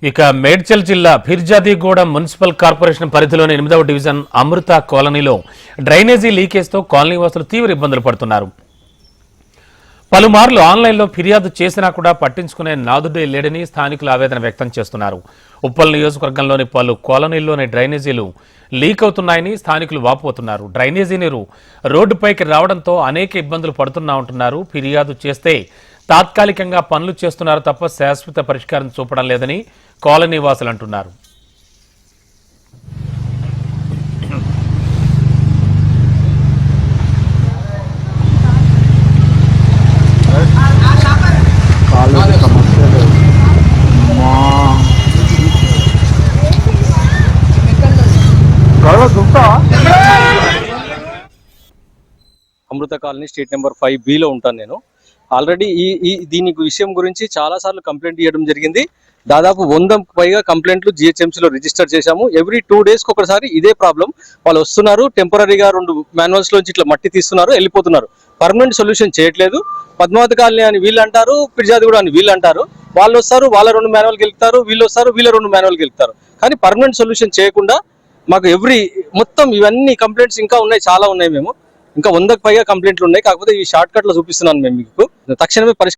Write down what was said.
ఇక మేడ్చల్ జిల్లా ఫిర్జాదిగూడెం municipal corporation పరిధిలోని 8వ డివిజన్ అమృత కాలనీలో డ్రైనేజీ లీకేజ్తో కాలనీ వాసులు తీవ్ర ఇబ్బందులు పడుతున్నారు. పలుమార్లు ఆన్లైన్లో ఫిర్యాదు చేసినా కూడా పట్టించుకునే నాదుడే లేడని స్థానికులు ఆవేదన వ్యక్తం చేస్తున్నారు. ఉప్పల్ నియోజకవర్గంలోని పలు కాలనీల్లోని డ్రైనేజీలు లీక్ అవుతున్నాయని స్థానికులు వాపోతున్నారు. డ్రైనేజీ నీరు రోడ్డుపైకి రావడంతో అనేక ఇబ్బందులు పడుతున్నామంటున్నారు. ఫిర్యాదు చేస్తే తాత్కాలికంగా పనులు చేస్తున్నారు తప్ప శాశ్వత పరిష్కారం చూపడం లేదని కాలనీ వాసులు అంటున్నారు. అమృత కాలనీ స్ట్రీట్ నెంబర్ 5B లో ఉంటాను నేను. ఆల్రెడీ దీని విషయం గురించి చాలా సార్లు కంప్లైంట్ ఇవ్వడం జరిగింది. దాదాపు 100కు పైగా కంప్లైంట్లు GHMCలో రిజిస్టర్ చేశాము. ఎవ్రీ 2 డేస్కి ఒకసారి ఇదే ప్రాబ్లం. వాళ్ళు వస్తున్నారు, టెంపరీగా 2 మాన్యువల్స్ లోంచి ఇట్లా మట్టి తీస్తున్నారు, వెళ్ళిపోతున్నారు. పర్మనెంట్ సొల్యూషన్ చేయట్లేదు. పద్మావతి కాలనీ అని వీళ్ళు అంటారు, ఫిర్జాదిగూడెం అని వీళ్ళు అంటారు. వాళ్ళు వస్తారు, వాళ్ళ 2 మాన్యువల్కి వెళ్తారు, వీళ్ళు వస్తారు, వీళ్ళ 2 మాన్యువల్కి వెళ్తారు. కానీ పర్మనెంట్ సొల్యూషన్ చేయకుండా మాకు మొత్తం ఇవన్నీ కంప్లైంట్స్ ఇంకా ఉన్నాయి, చాలా ఉన్నాయి. మేము ఇంకా 100కు పైగా కంప్లైంట్లు ఉన్నాయి. కాకపోతే ఈ షార్ట్ కట్ లో చూపిస్తున్నాను మేము మీకు. తక్షణమే